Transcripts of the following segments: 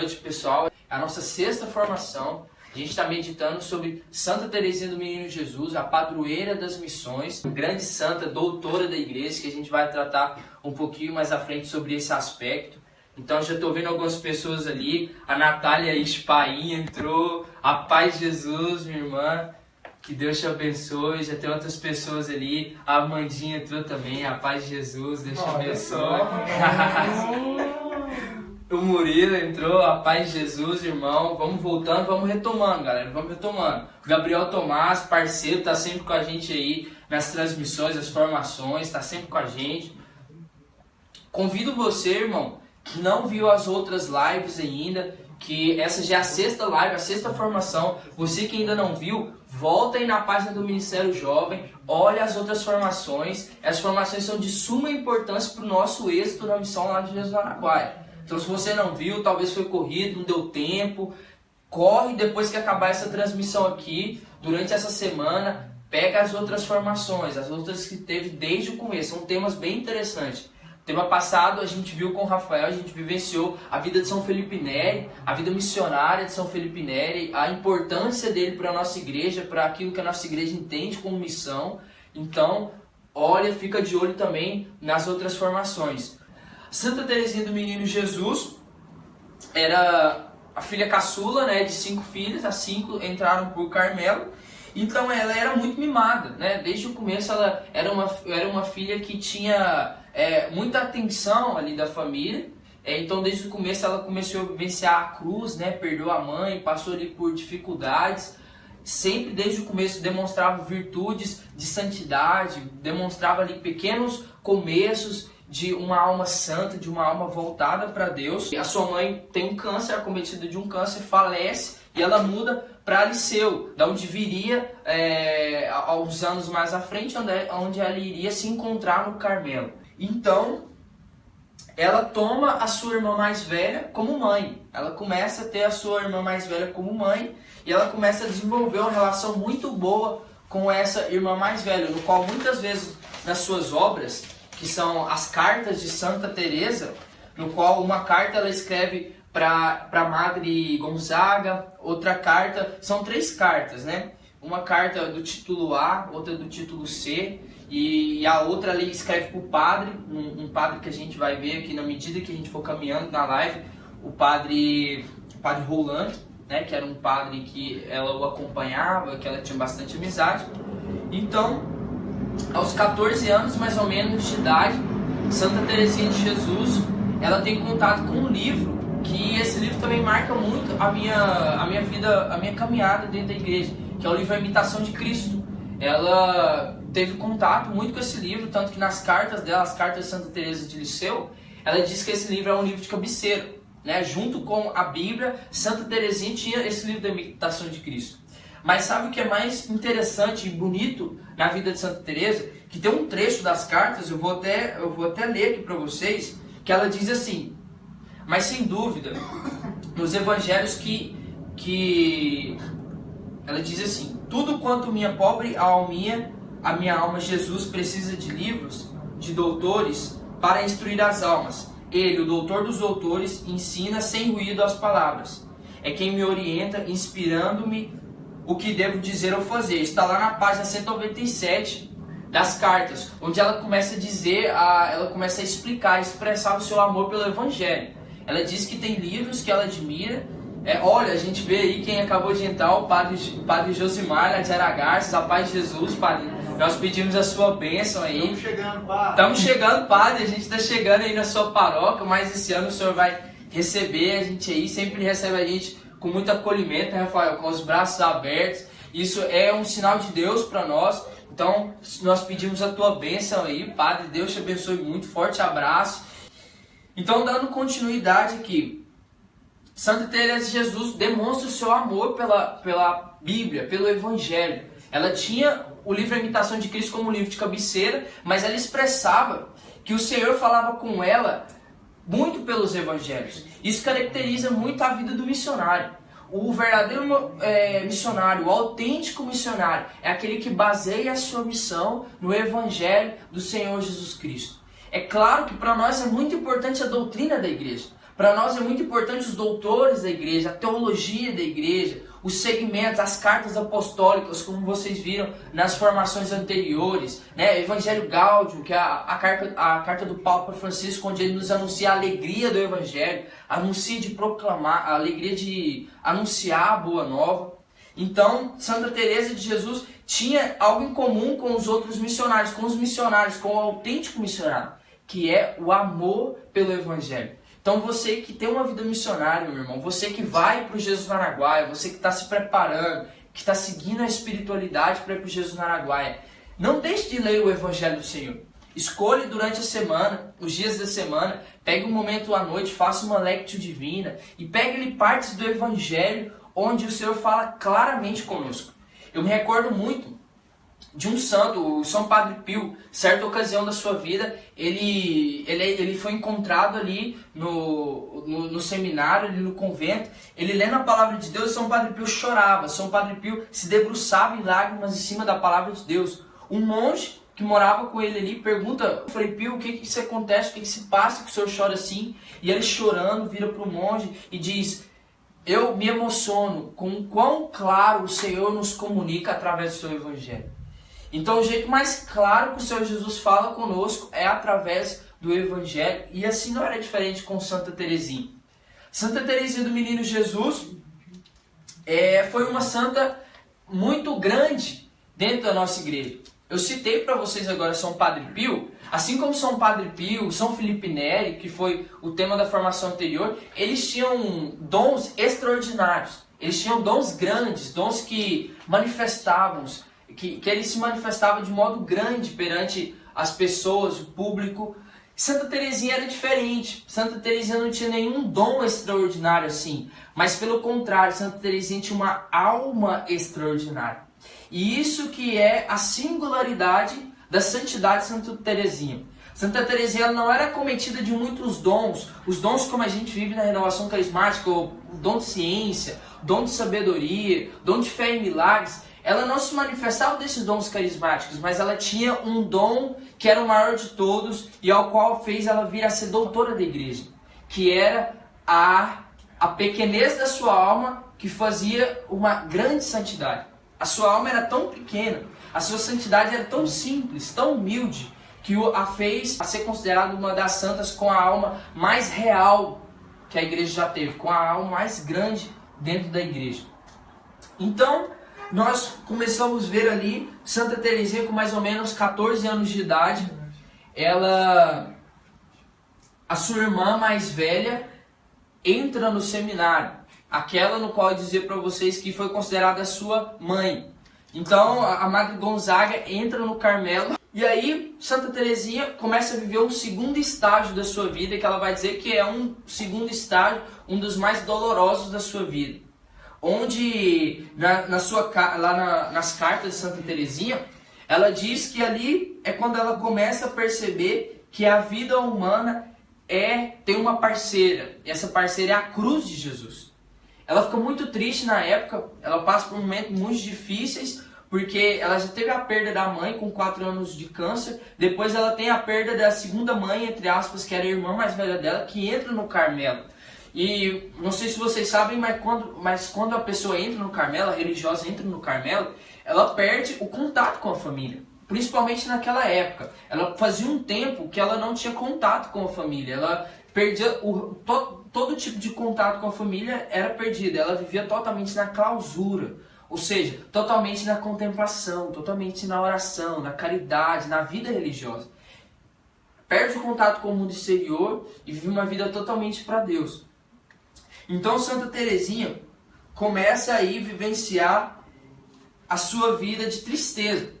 noite, pessoal. É a nossa sexta formação. A gente está meditando sobre Santa Teresinha do Menino Jesus, a padroeira das missões, grande santa, doutora da igreja, que a gente vai tratar um pouquinho mais à frente sobre esse aspecto. Então já estou vendo algumas pessoas ali, a Natália Ispaim entrou, a paz de Jesus, minha irmã, que Deus te abençoe. Já tem outras pessoas ali, a Amandinha entrou também, a paz de Jesus, Deus te abençoe. O Murilo entrou, a paz de Jesus, irmão. Vamos voltando, vamos retomando, galera, vamos retomando. O Gabriel Tomás, parceiro, tá sempre com a gente aí nas transmissões, nas formações, tá sempre com a gente. Convido você, irmão, que não viu as outras lives ainda, que essa já é a sexta live, a sexta formação. Você que ainda não viu, volta aí na página do Ministério Jovem, olha as outras formações. As formações são de suma importância para o nosso êxito na missão lá de Jesus do Araguaia. Então, se você não viu, talvez foi corrido, não deu tempo, corre depois que acabar essa transmissão aqui, durante essa semana, pega as outras formações, as outras que teve desde o começo. São temas bem interessantes. Tema passado a gente viu com o Rafael, a gente vivenciou a vida de São Felipe Neri, a vida missionária de São Felipe Neri, a importância dele para a nossa igreja, para aquilo que a nossa igreja entende como missão. Então, olha, fica de olho também nas outras formações. Santa Teresinha do Menino Jesus era a filha caçula, né, de 5 filhos, as 5 entraram por Carmelo. Então ela era muito mimada, né? Desde o começo ela era uma filha que tinha muita atenção ali da família. Então desde o começo ela começou a vivenciar a cruz, né? Perdeu a mãe, passou ali por dificuldades. Sempre desde o começo demonstrava virtudes de santidade, demonstrava ali pequenos começos de uma alma santa, de uma alma voltada para Deus. A sua mãe tem um câncer, acometida de um câncer, falece e ela muda para Liceu, da onde viria alguns anos mais à frente, onde ela iria se encontrar no Carmelo. Então, ela toma a sua irmã mais velha como mãe. Ela começa a ter a sua irmã mais velha como mãe e ela começa a desenvolver uma relação muito boa com essa irmã mais velha, no qual muitas vezes nas suas obras, que são as cartas de Santa Teresa, no qual uma carta ela escreve para Madre Gonzaga, outra carta, são 3 cartas, né? Uma carta do título A, outra do título C, e a outra ali escreve para o padre, um padre que a gente vai ver aqui na medida que a gente for caminhando na live, o padre Rolando, né? Que era um padre que ela o acompanhava, que ela tinha bastante amizade. Então, aos 14 anos mais ou menos de idade, Santa Teresinha de Jesus, ela tem contato com um livro, que esse livro também marca muito a minha vida, a minha caminhada dentro da igreja, que é o livro A Imitação de Cristo. Ela teve contato muito com esse livro, tanto que nas cartas dela, as cartas de Santa Teresa de Liceu, ela diz que esse livro é um livro de cabeceira, né? Junto com a Bíblia, Santa Teresinha tinha esse livro da Imitação de Cristo. Mas sabe o que é mais interessante e bonito na vida de Santa Teresa? Que tem um trecho das cartas, eu vou até ler aqui para vocês, que ela diz assim: mas sem dúvida, nos evangelhos que ela diz assim: tudo quanto minha pobre alminha, a minha alma Jesus precisa de livros, de doutores, para instruir as almas. Ele, o doutor dos doutores, ensina sem ruído as palavras. É quem me orienta, inspirando-me o que devo dizer ou fazer. Está lá na página 197 das cartas, onde ela começa a dizer, ela começa a explicar, a expressar o seu amor pelo Evangelho. Ela diz que tem livros que ela admira. Olha, a gente vê aí quem acabou de entrar, o padre Josimar, lá de Aragarças, a paz de Jesus, padre. Nós pedimos a sua bênção aí. Estamos chegando, padre. Estamos chegando, padre. A gente está chegando aí na sua paróquia, mas esse ano o senhor vai receber a gente aí, sempre recebe a gente com muito acolhimento, né, Rafael? Com os braços abertos. Isso é um sinal de Deus para nós. Então, nós pedimos a tua bênção aí, padre. Deus te abençoe muito. Forte abraço. Então, dando continuidade aqui, Santa Teresa de Jesus demonstra o seu amor pela Bíblia, pelo Evangelho. Ela tinha o livro A Imitação de Cristo como livro de cabeceira, mas ela expressava que o Senhor falava com ela muito pelos Evangelhos. Isso caracteriza muito a vida do missionário. O verdadeiro missionário, o autêntico missionário, é aquele que baseia a sua missão no Evangelho do Senhor Jesus Cristo. É claro que para nós é muito importante a doutrina da igreja, Para nós é muito importante os doutores da igreja, a teologia da igreja, os segmentos, as cartas apostólicas, como vocês viram nas formações anteriores, né? Evangelho Gáudio, que é a carta do Papa Francisco, onde ele nos anuncia a alegria do Evangelho, anuncia de proclamar, a alegria de anunciar a boa nova. Então, Santa Teresa de Jesus tinha algo em comum com os outros missionários, com o autêntico missionário, que é o amor pelo Evangelho. Então você que tem uma vida missionária, meu irmão, você que vai para o Jesus no Araguaia, você que está se preparando, que está seguindo a espiritualidade para ir para o Jesus no Araguaia, não deixe de ler o Evangelho do Senhor. Escolha durante a semana, os dias da semana, pegue um momento à noite, faça uma lectio divina e pegue-lhe partes do Evangelho onde o Senhor fala claramente conosco. Eu me recordo muito de um santo, o São Padre Pio, certa ocasião da sua vida, ele foi encontrado ali no seminário, ali no convento, ele lendo a palavra de Deus, São Padre Pio chorava, São Padre Pio se debruçava em lágrimas em cima da palavra de Deus. Um monge que morava com ele ali pergunta, Frei Pio, o que isso acontece, o que se passa que o senhor chora assim? E ele chorando vira para o monge e diz, eu me emociono com o quão claro o Senhor nos comunica através do seu Evangelho. Então o jeito mais claro que o Senhor Jesus fala conosco é através do Evangelho. E assim não era diferente com Santa Teresinha. Santa Teresinha do Menino Jesus foi uma santa muito grande dentro da nossa igreja. Eu citei para vocês agora São Padre Pio. Assim como São Padre Pio, São Felipe Neri, que foi o tema da formação anterior, eles tinham dons extraordinários. Eles tinham dons grandes, dons que manifestavam, que ele se manifestava de modo grande perante as pessoas, o público. Santa Teresinha era diferente. Santa Teresinha não tinha nenhum dom extraordinário assim. Mas pelo contrário, Santa Teresinha tinha uma alma extraordinária. E isso que é a singularidade da santidade de Santa Teresinha. Santa Teresinha ela não era cometida de muitos dons. Os dons como a gente vive na renovação carismática, o dom de ciência, o dom de sabedoria, o dom de fé e milagres. Ela não se manifestava desses dons carismáticos, mas ela tinha um dom que era o maior de todos e ao qual fez ela vir a ser doutora da igreja, que era a pequenez da sua alma que fazia uma grande santidade. A sua alma era tão pequena, a sua santidade era tão simples, tão humilde, que a fez a ser considerada uma das santas com a alma mais real que a igreja já teve, com a alma mais grande dentro da igreja. Então, nós começamos a ver ali Santa Teresinha com mais ou menos 14 anos de idade. A sua irmã mais velha, entra no seminário. Aquela no qual eu dizia para vocês que foi considerada a sua mãe. Então a Madre Gonzaga entra no Carmelo. E aí Santa Teresinha começa a viver um segundo estágio da sua vida, que ela vai dizer que é um segundo estágio, um dos mais dolorosos da sua vida. Onde nas cartas de Santa Teresinha, ela diz que ali é quando ela começa a perceber que a vida humana tem uma parceira, e essa parceira é a cruz de Jesus. Ela fica muito triste na época, ela passa por momentos muito difíceis, porque ela já teve a perda da mãe com 4 anos de câncer, depois ela tem a perda da segunda mãe, entre aspas, que era a irmã mais velha dela, que entra no Carmelo. E não sei se vocês sabem, mas quando a pessoa entra no Carmelo, a religiosa entra no Carmelo, ela perde o contato com a família. Principalmente naquela época. Ela fazia um tempo que ela não tinha contato com a família. Ela perdia todo tipo de contato com a família era perdido. Ela vivia totalmente na clausura. Ou seja, totalmente na contemplação, totalmente na oração, na caridade, na vida religiosa. Perde o contato com o mundo exterior e vive uma vida totalmente para Deus. Então Santa Teresinha começa aí a vivenciar a sua vida de tristeza.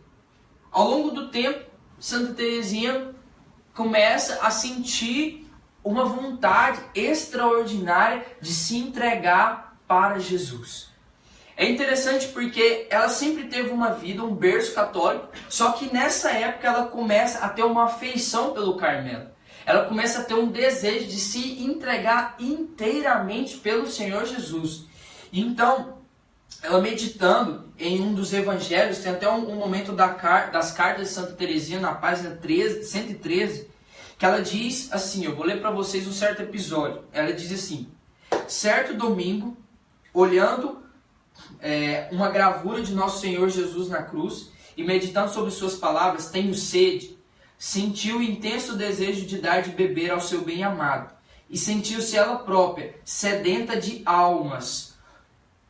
Ao longo do tempo, Santa Teresinha começa a sentir uma vontade extraordinária de se entregar para Jesus. É interessante porque ela sempre teve uma vida, um berço católico, só que nessa época ela começa a ter uma afeição pelo Carmelo. Ela começa a ter um desejo de se entregar inteiramente pelo Senhor Jesus. Então, ela meditando em um dos evangelhos, tem até um momento das cartas de Santa Teresinha, na página 113, que ela diz assim, eu vou ler para vocês um certo episódio. Ela diz assim: certo domingo, olhando uma gravura de Nosso Senhor Jesus na cruz e meditando sobre suas palavras, tenho sede, sentiu o intenso desejo de dar de beber ao seu bem-amado e sentiu-se ela própria sedenta de almas.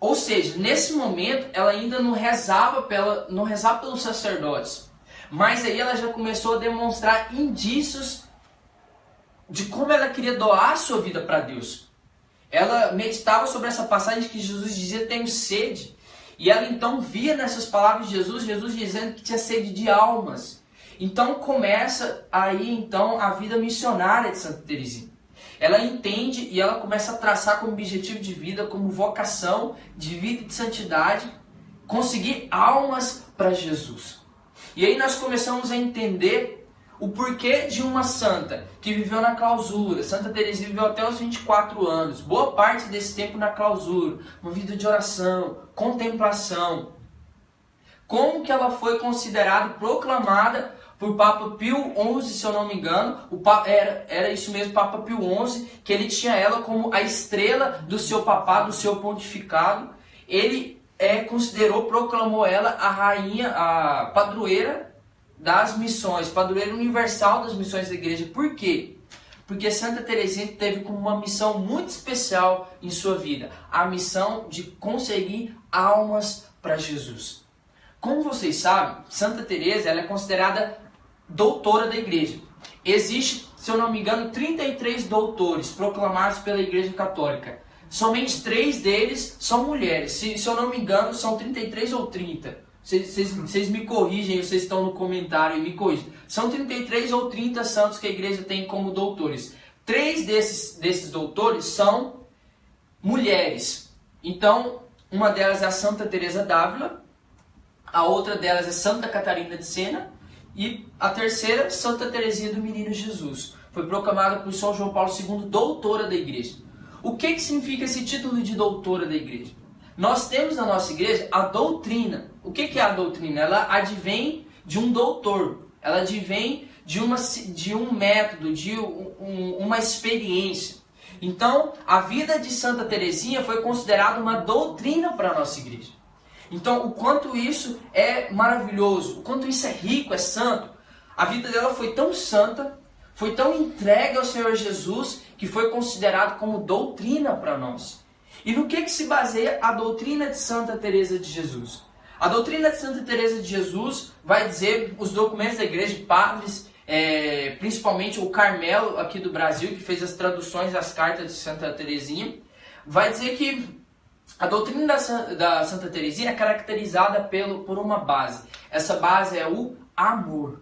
Ou seja, nesse momento ela ainda não rezava pelos sacerdotes, mas aí ela já começou a demonstrar indícios de como ela queria doar a sua vida para Deus. Ela meditava sobre essa passagem que Jesus dizia: tenho sede. E ela então via nessas palavras de Jesus dizendo que tinha sede de almas. Então começa aí então a vida missionária de Santa Teresinha. Ela entende e ela começa a traçar como objetivo de vida, como vocação de vida e de santidade, conseguir almas para Jesus. E aí nós começamos a entender o porquê de uma santa que viveu na clausura. Santa Teresinha viveu até os 24 anos, boa parte desse tempo na clausura, uma vida de oração, contemplação. Como que ela foi considerada, proclamada por Papa Pio XI, se eu não me engano, era isso mesmo, Papa Pio XI, que ele tinha ela como a estrela do seu papado, do seu pontificado. Ele proclamou ela a rainha, a padroeira das missões, padroeira universal das missões da igreja. Por quê? Porque Santa Teresinha teve como uma missão muito especial em sua vida, a missão de conseguir almas para Jesus. Como vocês sabem, Santa Teresa ela é considerada doutora da igreja. Existe, se eu não me engano, 33 doutores proclamados pela Igreja Católica. Somente 3 deles são mulheres. Se eu não me engano, são 33 ou 30. Vocês me corrigem, vocês estão no comentário e me corrigem. São 33 ou 30 santos que a igreja tem como doutores. 3 desses doutores são mulheres. Então, uma delas é a Santa Teresa d'Ávila, a outra delas é Santa Catarina de Sena e a terceira, Santa Teresinha do Menino Jesus. Foi proclamada por São João Paulo II doutora da igreja. O que significa esse título de doutora da igreja? Nós temos na nossa igreja a doutrina. O que é a doutrina? Ela advém de um doutor. Ela advém de um método, de uma experiência. Então, a vida de Santa Teresinha foi considerada uma doutrina para a nossa igreja. Então, o quanto isso é maravilhoso, o quanto isso é rico, é santo. A vida dela foi tão santa, foi tão entregue ao Senhor Jesus, que foi considerado como doutrina para nós. E no que se baseia a doutrina de Santa Teresa de Jesus? A doutrina de Santa Teresa de Jesus vai dizer, os documentos da igreja, padres, principalmente o Carmelo aqui do Brasil, que fez as traduções das cartas de Santa Teresinha, vai dizer que a doutrina da Santa Teresinha é caracterizada por uma base. Essa base é o amor.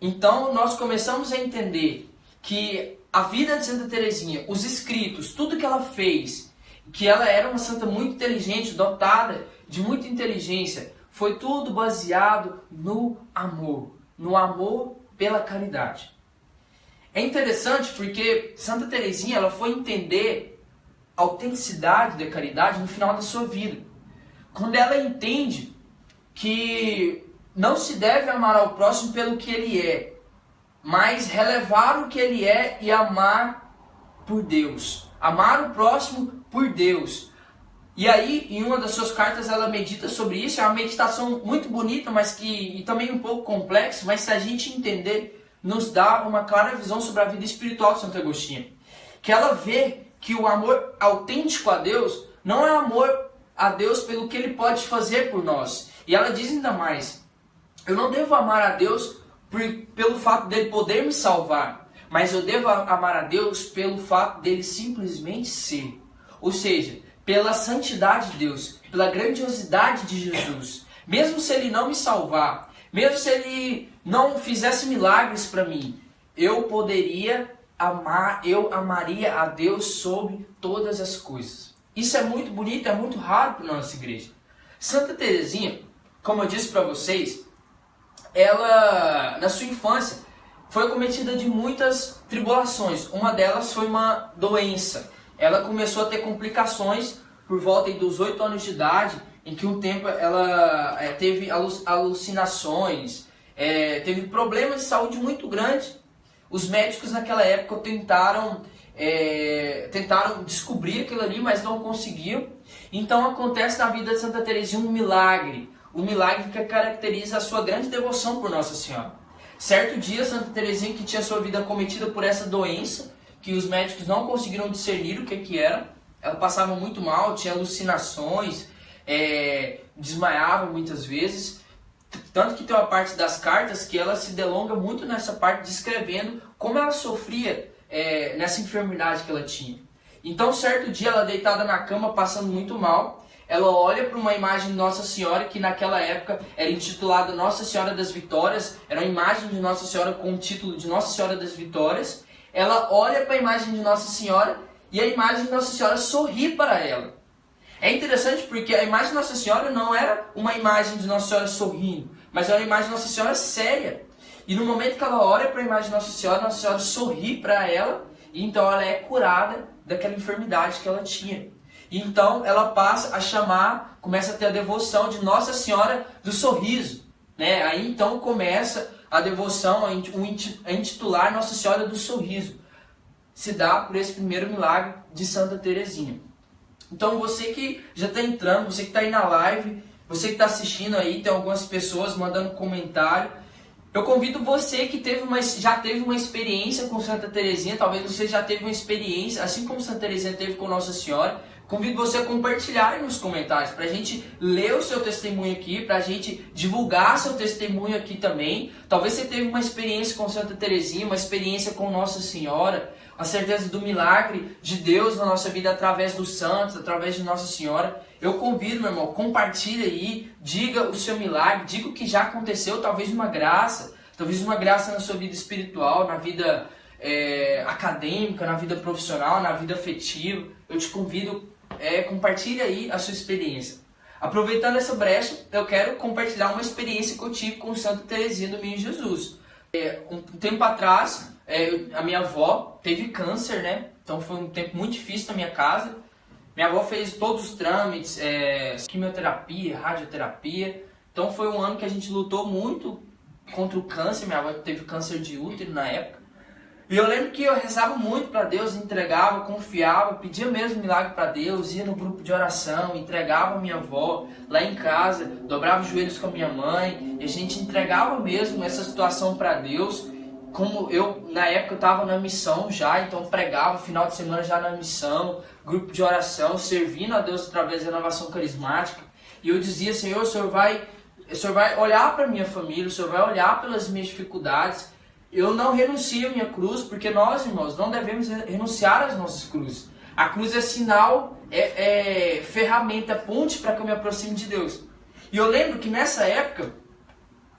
Então nós começamos a entender que a vida de Santa Teresinha, os escritos, tudo que ela fez, que ela era uma santa muito inteligente, dotada de muita inteligência, foi tudo baseado no amor pela caridade. É interessante porque Santa Teresinha ela foi entender a autenticidade da caridade no final da sua vida. Quando ela entende que não se deve amar ao próximo pelo que ele é, mas relevar o que ele é e amar por Deus. Amar o próximo por Deus. E aí, em uma das suas cartas, ela medita sobre isso. É uma meditação muito bonita, mas e também um pouco complexa, mas se a gente entender, nos dá uma clara visão sobre a vida espiritual de Santo Agostinho. Que ela vê que o amor autêntico a Deus não é amor a Deus pelo que Ele pode fazer por nós. E ela diz ainda mais: eu não devo amar a Deus pelo fato dele poder me salvar, mas eu devo amar a Deus pelo fato dele simplesmente ser. Ou seja, pela santidade de Deus, pela grandiosidade de Jesus. Mesmo se Ele não me salvar, mesmo se Ele não fizesse milagres para mim, eu amaria a Deus sobre todas as coisas. Isso é muito bonito, é muito raro para a nossa igreja. Santa Teresinha, como eu disse para vocês, ela, na sua infância, foi acometida de muitas tribulações. Uma delas foi uma doença. Ela começou a ter complicações por volta dos 8 anos de idade, em que um tempo ela teve alucinações, teve problemas de saúde muito grandes. Os médicos naquela época tentaram descobrir aquilo ali, mas não conseguiam. Então acontece na vida de Santa Teresinha um milagre que caracteriza a sua grande devoção por Nossa Senhora. Certo dia, Santa Teresinha, que tinha sua vida cometida por essa doença, que os médicos não conseguiram discernir o que era, ela passava muito mal, tinha alucinações, desmaiava muitas vezes, tanto que tem uma parte das cartas que ela se delonga muito nessa parte, descrevendo como ela sofria nessa enfermidade que ela tinha. Então, certo dia, ela deitada na cama, passando muito mal, ela olha para uma imagem de Nossa Senhora, que naquela época era intitulada Nossa Senhora das Vitórias, era uma imagem de Nossa Senhora com o título de Nossa Senhora das Vitórias. Ela olha para a imagem de Nossa Senhora e a imagem de Nossa Senhora sorri para ela. É interessante porque a imagem de Nossa Senhora não era uma imagem de Nossa Senhora sorrindo, mas era uma imagem de Nossa Senhora séria. E no momento que ela olha para a imagem de Nossa Senhora sorri para ela, e então ela é curada daquela enfermidade que ela tinha. E então ela passa a chamar, começa a ter a devoção de Nossa Senhora do Sorriso, né? Aí então começa a devoção a intitular Nossa Senhora do Sorriso. Se dá por esse primeiro milagre de Santa Teresinha. Então você que já está entrando, você que está aí na live, você que está assistindo aí, tem algumas pessoas mandando comentário. Eu convido você que já teve uma experiência com Santa Teresinha, talvez você já teve uma experiência, assim como Santa Teresinha teve com Nossa Senhora. Convido você a compartilhar aí nos comentários, para a gente ler o seu testemunho aqui, para a gente divulgar seu testemunho aqui também. Talvez você teve uma experiência com Santa Teresinha, uma experiência com Nossa Senhora, a certeza do milagre de Deus na nossa vida através dos santos, através de Nossa Senhora. Eu convido, meu irmão, compartilhe aí, diga o seu milagre, diga o que já aconteceu, talvez uma graça na sua vida espiritual, na vida acadêmica, na vida profissional, na vida afetiva. Eu te convido, compartilhe aí a sua experiência. Aproveitando essa brecha, eu quero compartilhar uma experiência que eu tive com Santa Teresinha do Menino Jesus. Um tempo atrás, a minha avó teve câncer, né? Então foi um tempo muito difícil na minha casa. Minha avó fez todos os trâmites, quimioterapia, radioterapia. Então foi um ano que a gente lutou muito contra o câncer. Minha avó teve câncer de útero na época. E eu lembro que eu rezava muito para Deus, entregava, confiava, pedia mesmo milagre para Deus, ia no grupo de oração, entregava a minha avó lá em casa, dobrava os joelhos com a minha mãe, e a gente entregava mesmo essa situação para Deus. Como eu, na época, eu estava na missão já, então pregava final de semana já na missão, grupo de oração, servindo a Deus através da renovação carismática. E eu dizia, Senhor, o Senhor vai olhar para a minha família, o Senhor vai olhar pelas minhas dificuldades. Eu não renuncio à minha cruz, porque nós, irmãos, não devemos renunciar às nossas cruzes. A cruz é sinal, ferramenta, ponte para que eu me aproxime de Deus. E eu lembro que nessa época,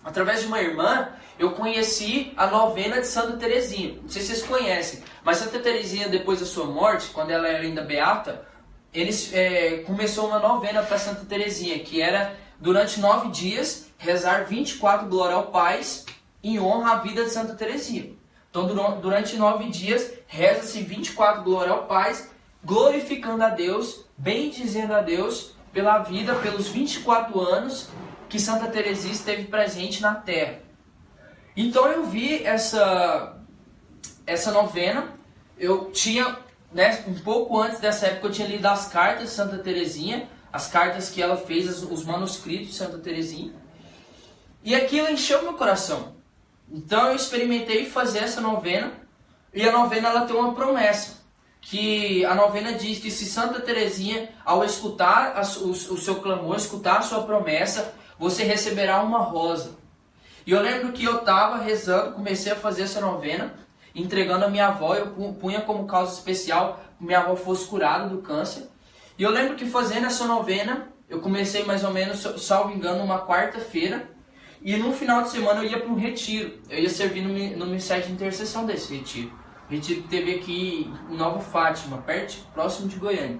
através de uma irmã, eu conheci a novena de Santa Teresinha. Não sei se vocês conhecem, mas Santa Teresinha, depois da sua morte, quando ela era ainda beata, começou uma novena para Santa Teresinha, que era, durante 9 dias, rezar 24 Glória ao Pai, em honra à vida de Santa Teresinha. Então, durante 9 dias, reza-se 24 Glória ao Pai, glorificando a Deus, bendizendo a Deus pela vida, pelos 24 anos que Santa Teresinha esteve presente na Terra. Então eu vi essa novena. Eu tinha, né, um pouco antes dessa época, eu tinha lido as cartas de Santa Teresinha, as cartas que ela fez, os manuscritos de Santa Teresinha, e aquilo encheu meu coração. Então eu experimentei fazer essa novena, e a novena ela tem uma promessa, que a novena diz que se Santa Teresinha, ao escutar o seu clamor, escutar a sua promessa, você receberá uma rosa. E eu lembro que eu estava rezando, comecei a fazer essa novena, entregando a minha avó, eu punha como causa especial que minha avó fosse curada do câncer. E eu lembro que fazendo essa novena, eu comecei mais ou menos, salvo engano, uma quarta-feira, e no final de semana eu ia para um retiro. Eu ia servir no Ministério de Intercessão desse retiro. O retiro que teve aqui em Nova Fátima, próximo de Goiânia.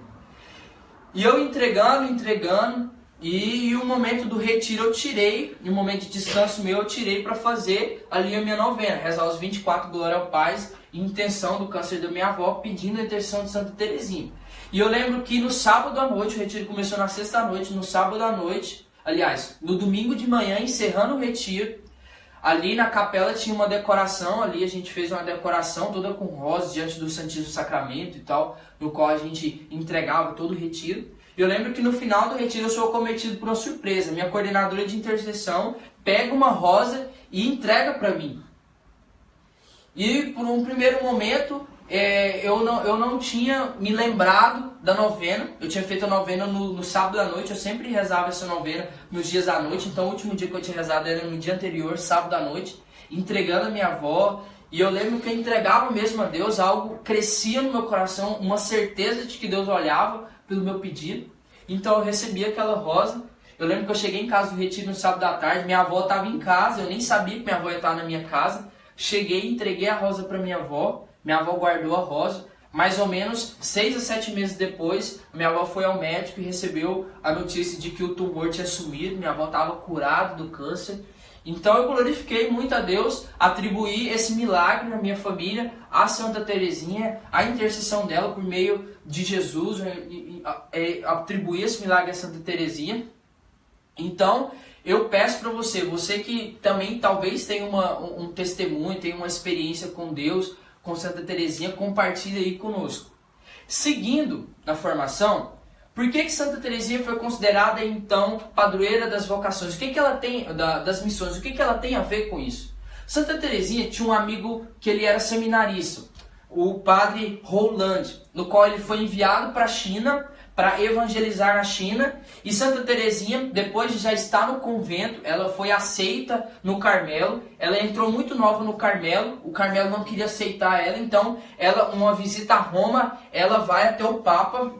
E eu entregando, e o momento do retiro eu tirei, e o momento de descanso meu eu tirei para fazer ali a minha novena, rezar os 24 Glória ao Pai, em intenção do câncer da minha avó, pedindo a intercessão de Santa Teresinha. E eu lembro que no sábado à noite, o retiro começou na sexta à noite, no sábado à noite, aliás, no domingo de manhã, encerrando o retiro, Ali na capela tinha uma decoração, ali a gente fez uma decoração toda com rosas diante do Santíssimo Sacramento e tal, no qual a gente entregava todo o retiro. Eu lembro que no final do retiro eu sou acometido por uma surpresa. Minha coordenadora de intercessão pega uma rosa e entrega para mim. E por um primeiro momento eu não tinha me lembrado da novena. Eu tinha feito a novena no sábado à noite. Eu sempre rezava essa novena nos dias à noite. Então o último dia que eu tinha rezado era no dia anterior, sábado à noite, entregando a minha avó. E eu lembro que eu entregava mesmo a Deus, algo crescia no meu coração, uma certeza de que Deus olhava pelo meu pedido. Então eu recebi aquela rosa. Eu lembro que eu cheguei em casa do retiro no sábado à tarde. Minha avó estava em casa, eu nem sabia que minha avó ia estar na minha casa. Cheguei, entreguei a rosa para minha avó. Minha avó guardou a rosa. Mais ou menos 6 a 7 meses depois, minha avó foi ao médico e recebeu a notícia de que o tumor tinha sumido. Minha avó estava curada do câncer. Então eu glorifiquei muito a Deus, atribuí esse milagre na minha família a Santa Teresinha, a intercessão dela por meio de Jesus, atribuí esse milagre a Santa Teresinha. Então eu peço para você que também talvez tenha um testemunho, tenha uma experiência com Deus, com Santa Teresinha, compartilhe aí conosco. Seguindo na formação, por que Santa Teresinha foi considerada então padroeira das vocações? O que ela tem das missões? O que ela tem a ver com isso? Santa Teresinha tinha um amigo que ele era seminarista, o padre Roland, no qual ele foi enviado para a China para evangelizar na China. E Santa Teresinha, depois de já estar no convento, ela foi aceita no Carmelo. Ela entrou muito nova no Carmelo, o Carmelo não queria aceitar ela, então uma visita a Roma, ela vai até o Papa.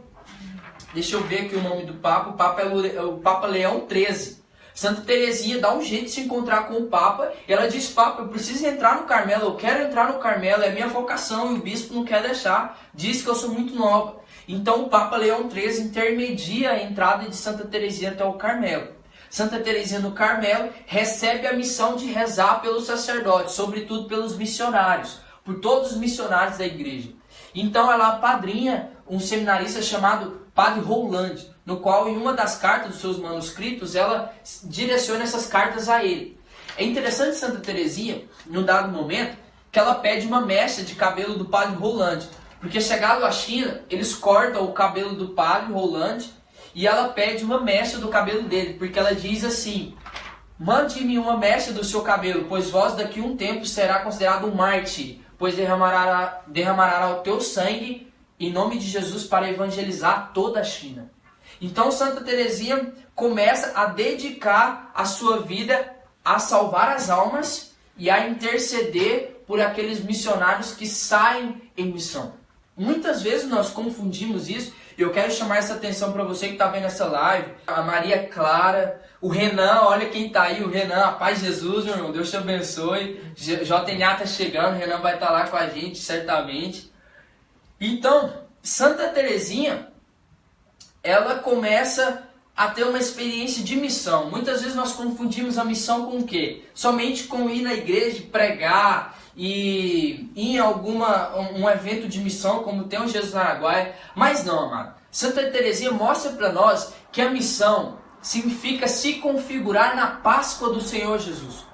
Deixa eu ver aqui o nome do Papa. O Papa é o Papa Leão XIII. Santa Teresinha dá um jeito de se encontrar com o Papa. E ela diz: Papa, eu preciso entrar no Carmelo. Eu quero entrar no Carmelo. É minha vocação. E o bispo não quer deixar. Diz que eu sou muito nova. Então o Papa Leão XIII intermedia a entrada de Santa Teresinha até o Carmelo. Santa Teresinha no Carmelo recebe a missão de rezar pelos sacerdotes, sobretudo pelos missionários, por todos os missionários da igreja. Então ela apadrinha um seminarista chamado Padre Roland, no qual em uma das cartas dos seus manuscritos ela direciona essas cartas a ele. É interessante Santa Teresinha, num dado momento, que ela pede uma mecha de cabelo do Padre Roland, porque chegado à China, eles cortam o cabelo do Padre Roland e ela pede uma mecha do cabelo dele, porque ela diz assim: mande-me uma mecha do seu cabelo, pois vós daqui a um tempo será considerado um mártir, pois derramará o teu sangue em nome de Jesus para evangelizar toda a China. Então Santa Teresinha começa a dedicar a sua vida a salvar as almas e a interceder por aqueles missionários que saem em missão. Muitas vezes nós confundimos isso, e eu quero chamar essa atenção para você que está vendo essa live. A Maria Clara, o Renan, olha quem está aí, o Renan, a paz de Jesus, meu irmão, Deus te abençoe. JNA está chegando, o Renan vai estar lá com a gente, certamente. Então, Santa Teresinha, ela começa a ter uma experiência de missão. Muitas vezes nós confundimos a missão com o quê? Somente com ir na igreja, pregar e ir em um evento de missão, como tem o Jesus Araguaia. Mas não, amado. Santa Teresinha mostra para nós que a missão significa se configurar na Páscoa do Senhor Jesus.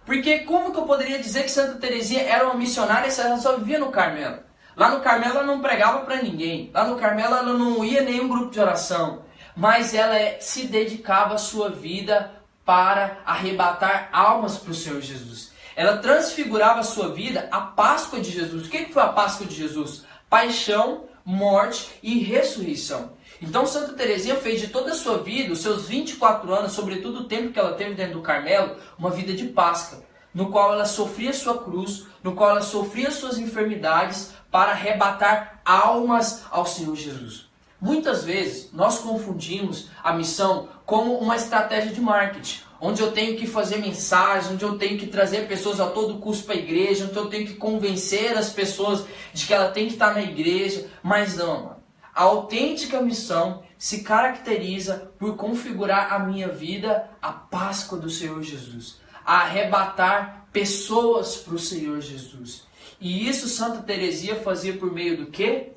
Porque como que eu poderia dizer que Santa Teresinha era uma missionária se ela só vivia no Carmelo? Lá no Carmelo ela não pregava para ninguém. Lá no Carmelo ela não ia em nenhum grupo de oração. Mas ela se dedicava a sua vida para arrebatar almas para o Senhor Jesus. Ela transfigurava a sua vida à Páscoa de Jesus. O que foi a Páscoa de Jesus? Paixão, morte e ressurreição. Então Santa Teresinha fez de toda a sua vida, os seus 24 anos, sobretudo o tempo que ela teve dentro do Carmelo, uma vida de Páscoa, no qual ela sofria sua cruz, no qual ela sofria suas enfermidades para arrebatar almas ao Senhor Jesus. Muitas vezes nós confundimos a missão como uma estratégia de marketing, onde eu tenho que fazer mensagens, onde eu tenho que trazer pessoas a todo custo para a igreja, onde eu tenho que convencer as pessoas de que ela tem que estar na igreja. Mas não, mano. A autêntica missão se caracteriza por configurar a minha vida à Páscoa do Senhor Jesus, a arrebatar pessoas para o Senhor Jesus. E isso Santa Teresinha fazia por meio do quê?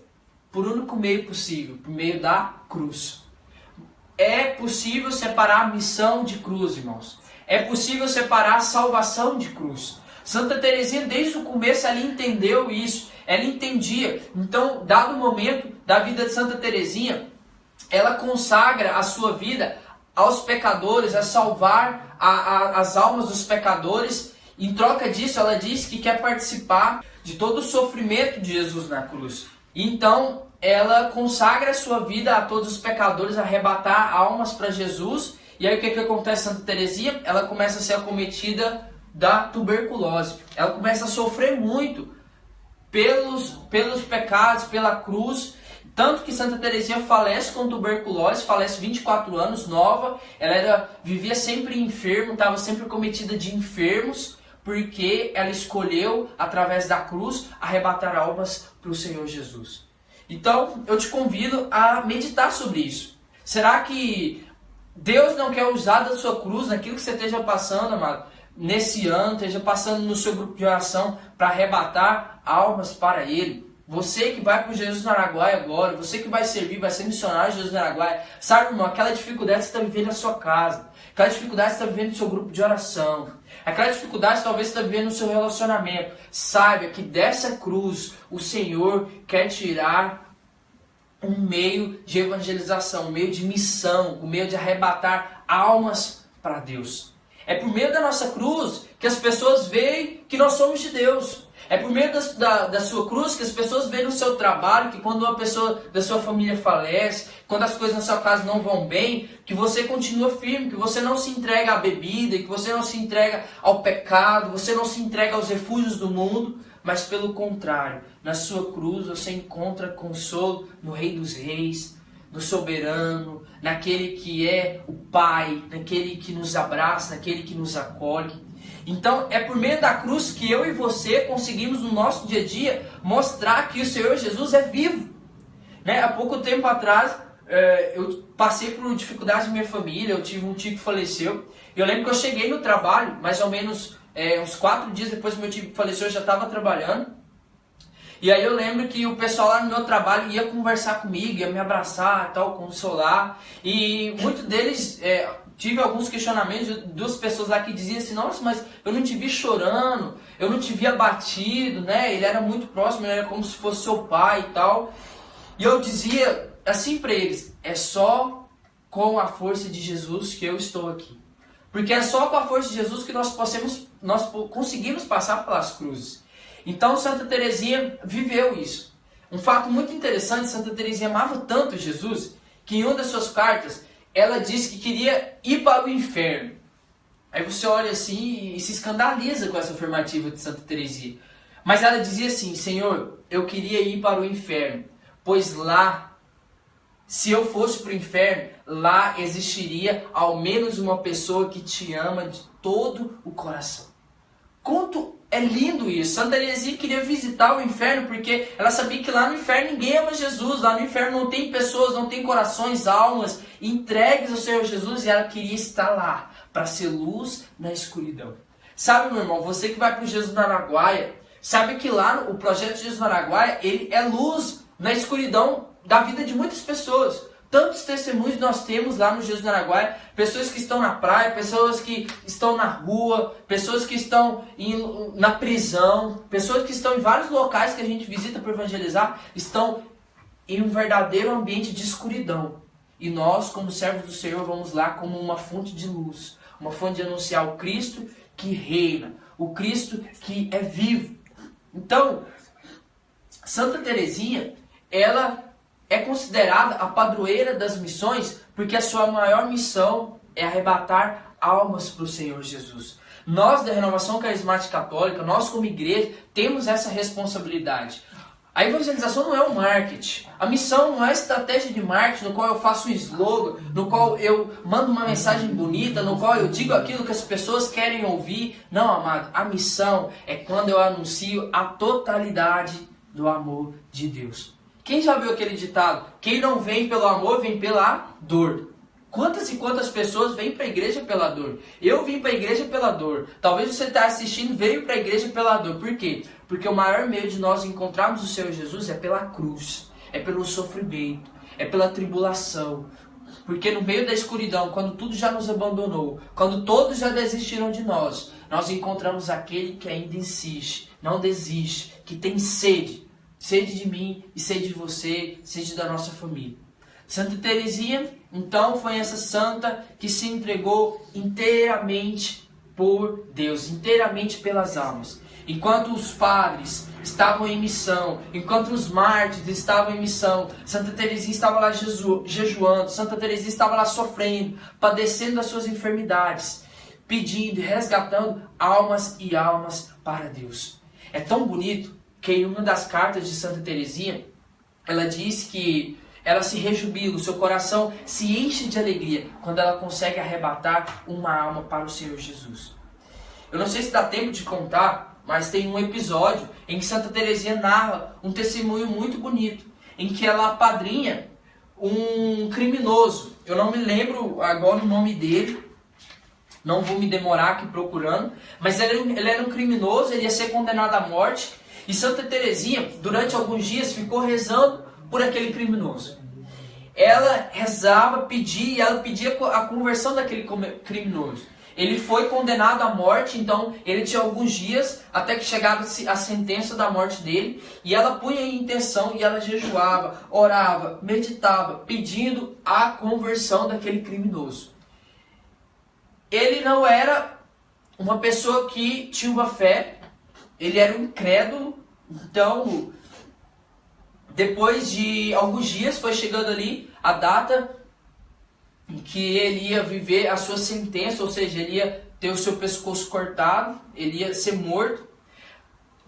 Por único meio possível, por meio da cruz. É possível separar a missão de cruz, irmãos. é possível separar salvação de cruz. Santa Teresinha, desde o começo, ela entendeu isso. Ela entendia. Então, dado o momento da vida de Santa Teresinha, ela consagra a sua vida aos pecadores, a salvar as almas dos pecadores. Em troca disso, ela diz que quer participar de todo o sofrimento de Jesus na cruz. Então, ela consagra a sua vida a todos os pecadores, arrebatar almas para Jesus. E aí o que acontece com Santa Teresinha? Ela começa a ser acometida da tuberculose. Ela começa a sofrer muito pelos pecados, pela cruz. Tanto que Santa Teresinha falece com tuberculose, falece 24 anos, nova. Ela vivia sempre enferma, estava sempre acometida de enfermos, porque ela escolheu, através da cruz, arrebatar almas para o Senhor Jesus. Então, eu te convido a meditar sobre isso. Será que Deus não quer usar da sua cruz, naquilo que você esteja passando, amado, nesse ano, esteja passando no seu grupo de oração, para arrebatar almas para Ele? Você que vai para o Jesus no Araguaia agora, você que vai servir, vai ser missionário de Jesus no Araguaia, sabe, irmão, aquela dificuldade que você está vivendo na sua casa, aquela dificuldade que você está vivendo no seu grupo de oração, aquela dificuldade que talvez você está vivendo no seu relacionamento, saiba que dessa cruz o Senhor quer tirar um meio de evangelização, um meio de missão, um meio de arrebatar almas para Deus. É por meio da nossa cruz que as pessoas veem que nós somos de Deus. É por meio da sua cruz que as pessoas veem no seu trabalho, que quando uma pessoa da sua família falece, quando as coisas na sua casa não vão bem, que você continua firme, que você não se entrega à bebida, que você não se entrega ao pecado, você não se entrega aos refúgios do mundo, mas pelo contrário, na sua cruz você encontra consolo no Rei dos Reis, no soberano, naquele que é o Pai, naquele que nos abraça, naquele que nos acolhe. Então é por meio da cruz que eu e você conseguimos no nosso dia a dia mostrar que o Senhor Jesus é vivo. Né? Há pouco tempo atrás eu passei por dificuldades na minha família, eu tive um tio que faleceu. Eu lembro que eu cheguei no trabalho, mais ou menos uns 4 dias depois que meu tio faleceu, eu já estava trabalhando. E aí eu lembro que o pessoal lá no meu trabalho ia conversar comigo, ia me abraçar, tal, consolar. E muitos deles, tive alguns questionamentos de 2 pessoas lá que diziam assim: nossa, mas eu não te vi chorando, eu não te vi abatido, né? Ele era muito próximo, ele era como se fosse seu pai e tal. E eu dizia assim para eles: é só com a força de Jesus que eu estou aqui. Porque é só com a força de Jesus que nós conseguimos passar pelas cruzes. Então Santa Teresinha viveu isso. Um fato muito interessante: Santa Teresinha amava tanto Jesus que em uma das suas cartas ela disse que queria ir para o inferno. Aí você olha assim e se escandaliza com essa afirmativa de Santa Teresinha. Mas ela dizia assim: Senhor, eu queria ir para o inferno, pois lá, se eu fosse para o inferno, lá existiria ao menos uma pessoa que te ama de todo o coração. Quanto é lindo isso. Santa Teresinha queria visitar o inferno porque ela sabia que lá no inferno ninguém ama Jesus. Lá no inferno não tem pessoas, não tem corações, almas entregues ao Senhor Jesus, e ela queria estar lá para ser luz na escuridão. Sabe, meu irmão, você que vai para o Jesus no Araguaia, sabe que lá o projeto Jesus no Araguaia, ele é luz na escuridão da vida de muitas pessoas. Tantos testemunhos nós temos lá no Jesus no Araguaia, pessoas que estão na praia, pessoas que estão na rua, pessoas que estão na prisão, pessoas que estão em vários locais que a gente visita para evangelizar, estão em um verdadeiro ambiente de escuridão. E nós, como servos do Senhor, vamos lá como uma fonte de luz, uma fonte de anunciar o Cristo que reina, o Cristo que é vivo. Então, Santa Teresinha, ela é considerada a padroeira das missões porque a sua maior missão é arrebatar almas para o Senhor Jesus. Nós da Renovação Carismática Católica, nós como igreja, temos essa responsabilidade. A evangelização não é um marketing. A missão não é estratégia de marketing no qual eu faço um slogan, no qual eu mando uma mensagem bonita, no qual eu digo aquilo que as pessoas querem ouvir. Não, amado. A missão é quando eu anuncio a totalidade do amor de Deus. Quem já viu aquele ditado? Quem não vem pelo amor, vem pela dor. Quantas e quantas pessoas vêm para a igreja pela dor? Eu vim para a igreja pela dor. Talvez você está assistindo, veio para a igreja pela dor. Por quê? Porque o maior meio de nós encontrarmos o Senhor Jesus é pela cruz. É pelo sofrimento. É pela tribulação. porque no meio da escuridão, quando tudo já nos abandonou, quando todos já desistiram de nós, nós encontramos aquele que ainda insiste, não desiste, que tem sede. Sede de mim e sede de você, sede da nossa família. Santa Teresinha, então, foi essa santa que se entregou inteiramente por Deus, inteiramente pelas almas. Enquanto os padres estavam em missão, enquanto os mártires estavam em missão, Santa Teresinha estava lá jejuando, Santa Teresinha estava lá sofrendo, padecendo das suas enfermidades, pedindo e resgatando almas e almas para Deus. É tão bonito que em uma das cartas de Santa Teresinha, ela diz que ela se rejubila, o seu coração se enche de alegria quando ela consegue arrebatar uma alma para o Senhor Jesus. Eu não sei se dá tempo de contar, mas tem um episódio em que Santa Teresinha narra um testemunho muito bonito, em que ela apadrinha um criminoso. Eu não me lembro agora o nome dele, não vou me demorar aqui procurando, mas ele era um criminoso, ele ia ser condenado à morte, e Santa Teresinha, durante alguns dias, ficou rezando por aquele criminoso. Ela rezava, ela pedia a conversão daquele criminoso. Ele foi condenado à morte, então ele tinha alguns dias até que chegava a sentença da morte dele, e ela punha em intenção e ela jejuava, orava, meditava, pedindo a conversão daquele criminoso. Ele não era uma pessoa que tinha uma fé, ele era um incrédulo. Então, depois de alguns dias, foi chegando ali a data em que ele ia viver a sua sentença, ou seja, ele ia ter o seu pescoço cortado, ele ia ser morto.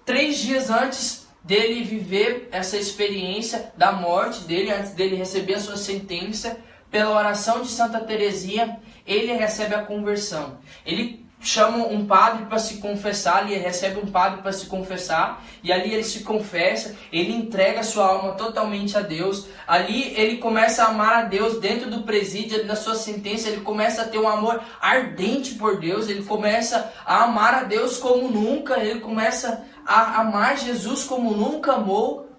3 dias antes dele viver essa experiência da morte dele, antes dele receber a sua sentença, pela oração de Santa Teresinha, ele recebe a conversão. Ele chama um padre para se confessar, ele recebe um padre para se confessar, e ali ele se confessa, ele entrega a sua alma totalmente a Deus. Ali ele começa a amar a Deus dentro do presídio, da sua sentença, ele começa a ter um amor ardente por Deus, ele começa a amar a Deus como nunca, ele começa a amar Jesus como nunca amou.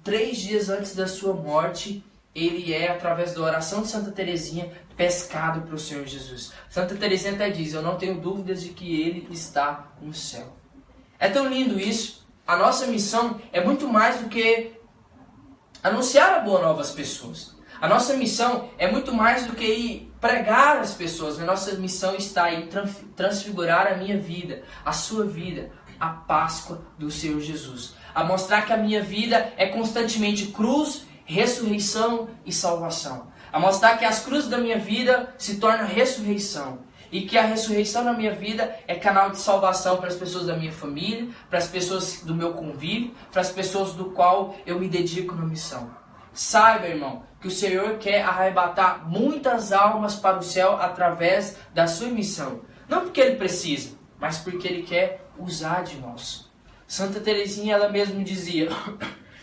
3 dias antes da sua morte, ele é, através da oração de Santa Teresinha, pescado para o Senhor Jesus. Santa Teresinha até diz: eu não tenho dúvidas de que ele está no céu. É tão lindo isso. A nossa missão é muito mais do que anunciar a boa nova às pessoas. A nossa missão é muito mais do que ir pregar às pessoas. A nossa missão está em transfigurar a minha vida, a sua vida, a Páscoa do Senhor Jesus. A mostrar que a minha vida é constantemente cruz, ressurreição e salvação. A mostrar que as cruzes da minha vida se tornam ressurreição. E que a ressurreição na minha vida é canal de salvação para as pessoas da minha família, para as pessoas do meu convívio, para as pessoas do qual eu me dedico na missão. Saiba, irmão, que o Senhor quer arrebatar muitas almas para o céu através da sua missão. Não porque Ele precisa, mas porque Ele quer usar de nós. Santa Teresinha, ela mesma dizia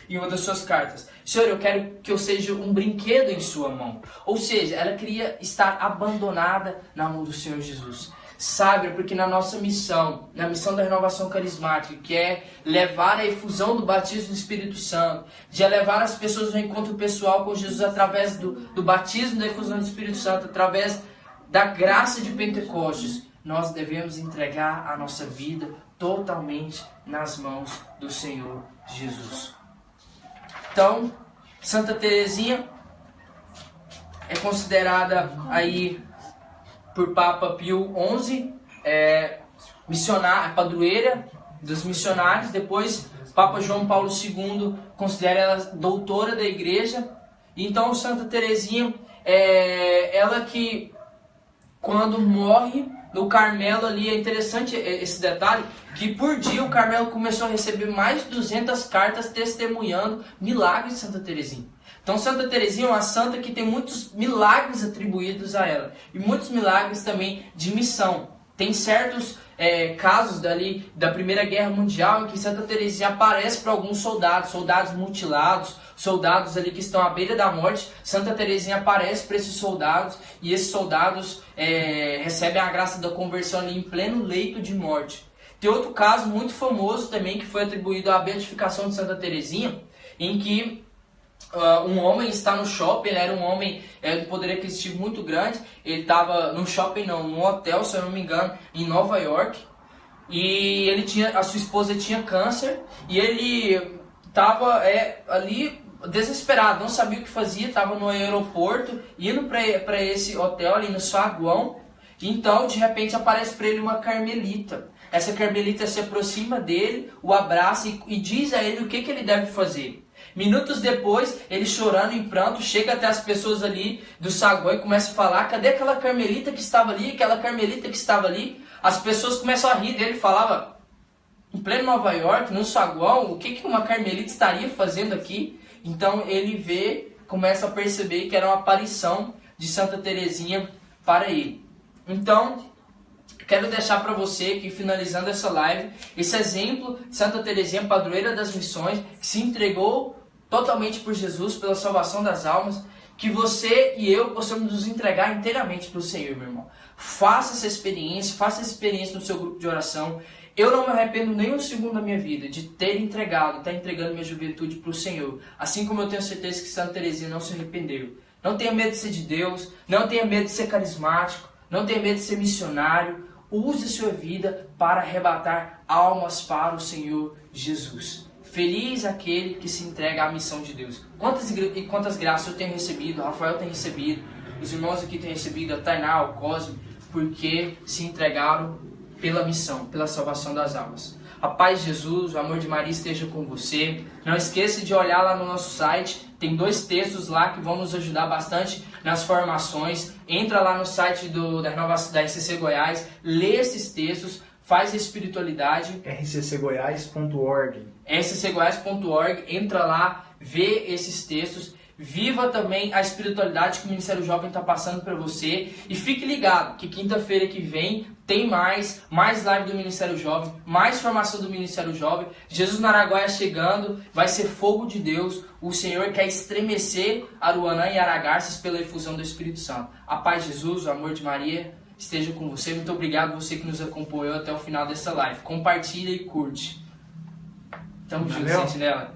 em uma das suas cartas: Senhor, eu quero que eu seja um brinquedo em sua mão. Ou seja, ela queria estar abandonada na mão do Senhor Jesus. Sabe, porque na nossa missão, na missão da renovação carismática, que é levar a efusão do batismo do Espírito Santo, de levar as pessoas ao encontro pessoal com Jesus através do batismo da efusão do Espírito Santo, através da graça de Pentecostes, nós devemos entregar a nossa vida totalmente nas mãos do Senhor Jesus. Então, Santa Teresinha é considerada aí por Papa Pio XI missionária, padroeira dos missionários. Depois, Papa João Paulo II considera ela doutora da igreja. Então, Santa Teresinha ela que, quando morre no Carmelo ali, é interessante esse detalhe, que por dia o Carmelo começou a receber mais de 200 cartas testemunhando milagres de Santa Teresinha. Então Santa Teresinha é uma santa que tem muitos milagres atribuídos a ela, e muitos milagres também de missão. Tem certos casos dali da Primeira Guerra Mundial em que Santa Teresinha aparece para alguns soldados mutilados, soldados ali que estão à beira da morte. Santa Teresinha aparece para esses soldados, e esses soldados recebem a graça da conversão ali em pleno leito de morte. Tem outro caso muito famoso também que foi atribuído à beatificação de Santa Teresinha, em que um homem está no shopping, ele era um homem de poder aquisitivo muito grande, ele estava no shopping não, num hotel, se eu não me engano, em Nova York, e a sua esposa tinha câncer, e ele estava ali desesperado, não sabia o que fazia, estava no aeroporto, indo para esse hotel ali no saguão, então de repente aparece para ele uma carmelita. Essa carmelita se aproxima dele, o abraça e diz a ele o que ele deve fazer. Minutos depois, ele chorando em pranto, chega até as pessoas ali do saguão e começa a falar: cadê aquela carmelita que estava ali? Aquela carmelita que estava ali? As pessoas começam a rir dele, falava, em pleno Nova York, no saguão, o que uma carmelita estaria fazendo aqui? Então ele começa a perceber que era uma aparição de Santa Teresinha para ele. Então, quero deixar para você aqui, finalizando essa live, esse exemplo de Santa Teresinha, padroeira das missões, que se entregou totalmente por Jesus, pela salvação das almas, que você e eu possamos nos entregar inteiramente para o Senhor, meu irmão. Faça essa experiência no seu grupo de oração. Eu não me arrependo nem um segundo da minha vida de ter estar entregando minha juventude para o Senhor. Assim como eu tenho certeza que Santa Teresinha não se arrependeu. Não tenha medo de ser de Deus, não tenha medo de ser carismático, não tenha medo de ser missionário. Use sua vida para arrebatar almas para o Senhor Jesus. Feliz aquele que se entrega à missão de Deus. Quantas graças eu tenho recebido, o Rafael tem recebido, os irmãos aqui têm recebido, a Tainá, o Cosme, porque se entregaram pela missão, pela salvação das almas. A paz de Jesus, o amor de Maria esteja com você. Não esqueça de olhar lá no nosso site, tem 2 textos lá que vão nos ajudar bastante nas formações. Entra lá no site da RCC Goiás, lê esses textos, faz a espiritualidade. rccgoias.org. rccgoias.org, entra lá, vê esses textos. Viva também a espiritualidade que o Ministério Jovem está passando para você. E fique ligado que quinta-feira que vem tem mais live do Ministério Jovem, mais formação do Ministério Jovem. Jesus na Araguaia chegando, vai ser fogo de Deus. O Senhor quer estremecer Aruanã e Aragarças pela efusão do Espírito Santo. A paz de Jesus, o amor de Maria esteja com você. Muito obrigado você que nos acompanhou até o final dessa live. Compartilha e curte. Tamo junto, Sentinela.